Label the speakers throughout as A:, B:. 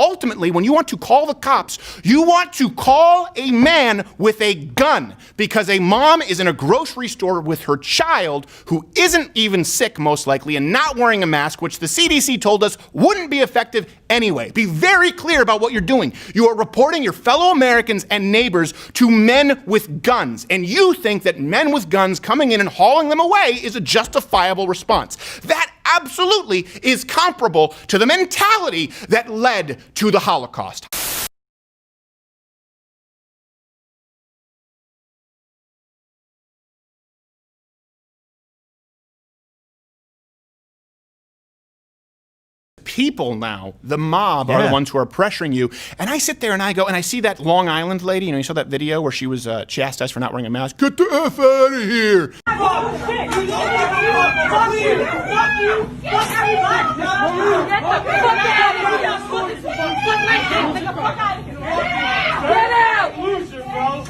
A: ultimately, when you want to call the cops, you want to call a man with a gun because a mom is in a grocery store with her child who isn't even sick, most likely, and not wearing a mask, which the CDC told us wouldn't be effective anyway. Be very clear about what you're doing. You are reporting your fellow Americans and neighbors to men with guns, and you think that men with guns coming in and hauling them away is a justifiable response. That absolutely is comparable to the mentality that led to the Holocaust. People now, the mob, are the ones who are pressuring you. And I sit there and I go, and I see that Long Island lady, you saw that video where she was chastised for not wearing a mask? Get the F out of here!
B: Fuck shit! Fuck you! Fuck you! Fuck everybody! Get the fuck out of here! Fuck my shit! Get the fuck out of here! Get out! Loser, bro!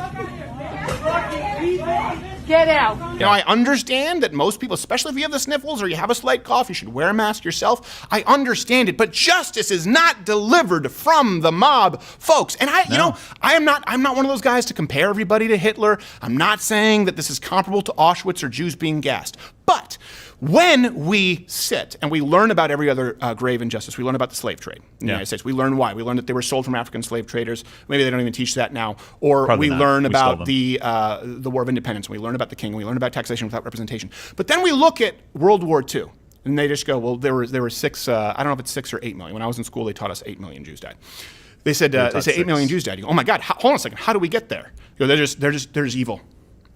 B: Get out.
A: I understand that most people, especially if you have the sniffles or you have a slight cough, you should wear a mask yourself. I understand it, but justice is not delivered from the mob, folks. And I'm not one of those guys to compare everybody to Hitler. I'm not saying that this is comparable to Auschwitz or Jews being gassed. But when we sit and we learn about every other grave injustice, we learn about the slave trade in the United States. We learn why. We learn that they were sold from African slave traders. Maybe they don't even teach that now. Or probably we learn about the War of Independence. We learn about the king. We learn about taxation without representation. But then we look at World War II, and they just go, well, there were 6. I don't know if it's 6 or 8 million. When I was in school, they taught us 8 million Jews died. They said 8 million Jews died. You go, oh my God, hold on a second. How do we get there? You go, they're just evil.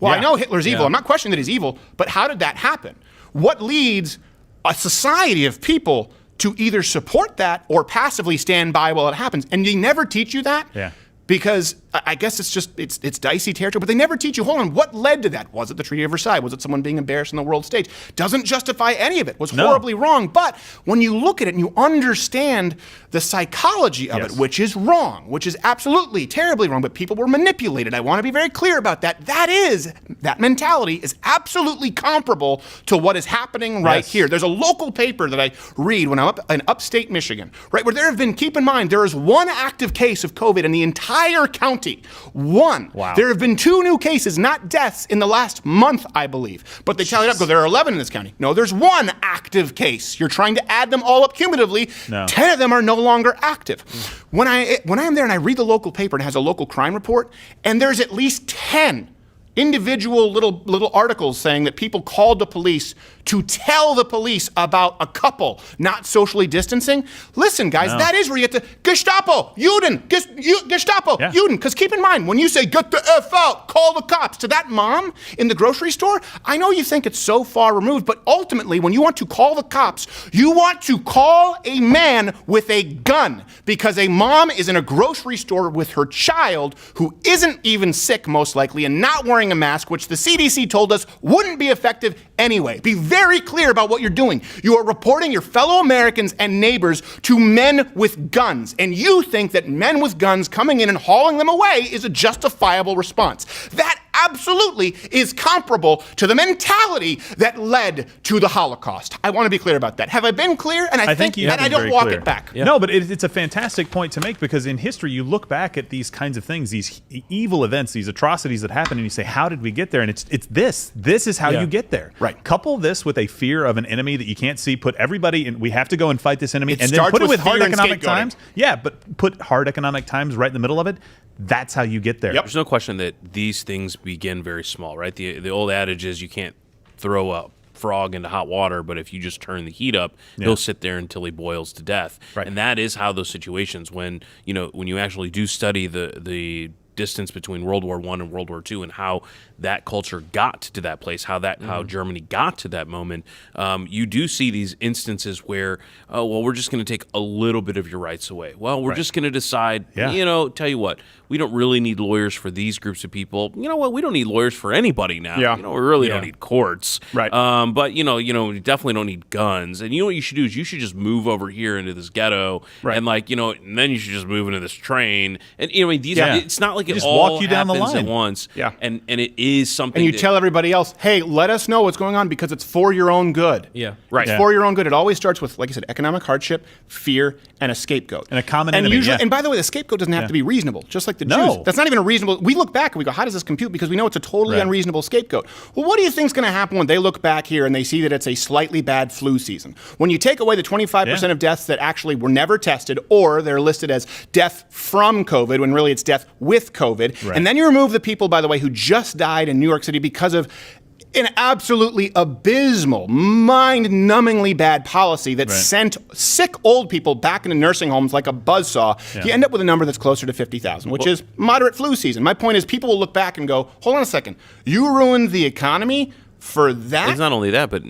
A: Well, I know Hitler's evil. I'm not questioning that he's evil, but how did that happen? What leads a society of people to either support that or passively stand by while it happens? And they never teach you that. Yeah. Because I guess it's dicey territory, but they never teach you, hold on, what led to that? Was it the Treaty of Versailles? Was it someone being embarrassed on the world stage? Doesn't justify any of it. Was horribly wrong. But when you look at it and you understand the psychology of it, which is wrong, which is absolutely terribly wrong, but people were manipulated. I want to be very clear about that. That mentality is absolutely comparable to what is happening right here. There's a local paper that I read when I'm up in upstate Michigan, right, where there have been, keep in mind, there is one active case of COVID in the entire county. One. Wow. There have been 2 new cases, not deaths, in the last month, I believe. But they tally it up, go, there are 11 in this county. No, there's 1 active case. You're trying to add them all up cumulatively. 10 of them are no longer active. When I'm there and I read the local paper and it has a local crime report, and there's at least 10 individual little articles saying that people called the police to tell the police about a couple not socially distancing. Listen, guys, that is where you get to Gestapo, Juden, Gestapo, Juden. Because keep in mind, when you say, get the F out, call the cops, to that mom in the grocery store, I know you think it's so far removed, but ultimately, when you want to call the cops, you want to call a man with a gun because a mom is in a grocery store with her child who isn't even sick, most likely, and not wearing a mask, which the CDC told us wouldn't be effective anyway. Be very clear about what you're doing. You are reporting your fellow Americans and neighbors to men with guns, and you think that men with guns coming in and hauling them away is a justifiable response. That absolutely is comparable to the mentality that led to the Holocaust. I want to be clear about that. Have I been clear? And I think that I don't walk it back.
C: Yeah. No, but it's a fantastic point to make, because in history you look back at these kinds of things, these evil events, these atrocities that happen, and you say, how did we get there? And it's this. This is how you get there.
A: Right.
C: Couple this with a fear of an enemy that you can't see. Put everybody in. We have to go and fight this enemy, and then put it with hard economic times. Yeah, but put hard economic times right in the middle of it. That's how you get there.
D: There's no question that these things begin very small, right? The old adage is you can't throw a frog into hot water, but if you just turn the heat up, he'll sit there until he boils to death. Right. And that is how those situations, when you actually do study the distance between World War I and World War II and how that culture got to that place, how Germany got to that moment, you do see these instances where, oh, well, we're just going to take a little bit of your rights away. Well, we're just going to decide, tell you what, we don't really need lawyers for these groups of people. You know what? We don't need lawyers for anybody now. Yeah. We really don't need courts. Right. But we definitely don't need guns. And you know what you should do is you should just move over here into this ghetto, and and then you should just move into this train. And it's not like like it
C: just
D: all
C: walk you down the
D: happens
C: line
D: at once.
A: Yeah.
D: And it is something.
A: And you tell everybody else, hey, let us know what's going on because it's for your own good.
D: Yeah.
A: Right. It's for your own good. It always starts with, like I said, economic hardship, fear, and a scapegoat.
C: And a common enemy.
A: Usually, and by the way, the scapegoat doesn't have to be reasonable, just like the Jews. That's not even a reasonable. We look back and we go, how does this compute? Because we know it's a totally unreasonable scapegoat. Well, what do you think's going to happen when they look back here and they see that it's a slightly bad flu season? When you take away the 25% of deaths that actually were never tested, or they're listed as death from COVID, when really it's death with COVID, and then you remove the people, by the way, who just died in New York City because of an absolutely abysmal, mind-numbingly bad policy that sent sick old people back into nursing homes like a buzzsaw. You end up with a number that's closer to 50,000, which is moderate flu season. My point is people will look back and go, hold on a second, you ruined the economy for that?
D: It's not only that, but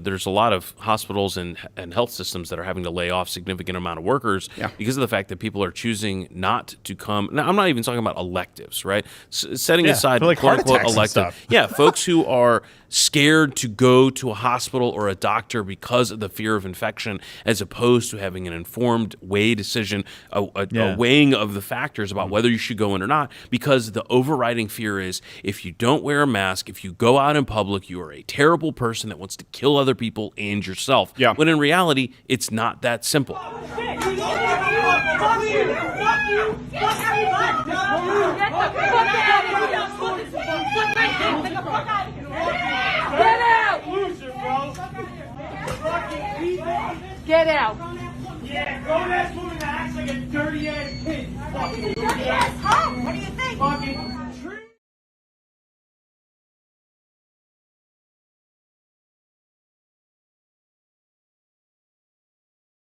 D: there's a lot of hospitals and health systems that are having to lay off significant amount of workers because of the fact that people are choosing not to come. Now, I'm not even talking about electives, right? Setting aside
C: like
D: quote unquote
C: heart attacks and
D: elective.
C: stuff.
D: Yeah, folks who are scared to go to a hospital or a doctor because of the fear of infection, as opposed to having an informed decision, a weighing of the factors about whether you should go in or not, because the overriding fear is if you don't wear a mask, if you go out in public, you are a terrible person that wants to kill other people and yourself.
A: Yeah.
D: When in reality, it's not that simple.
B: Fuck you! Fuck you! Fuck everybody! Get the fuck out of here! Fuck my shit! Get the fuck out of here! Get out!
E: Loser, bro. Fucking people.
B: Get out!
E: Yeah, grown ass woman that acts like a dirty ass kid. Fucking
B: Dirty ass hoe! What do you think?
E: fucking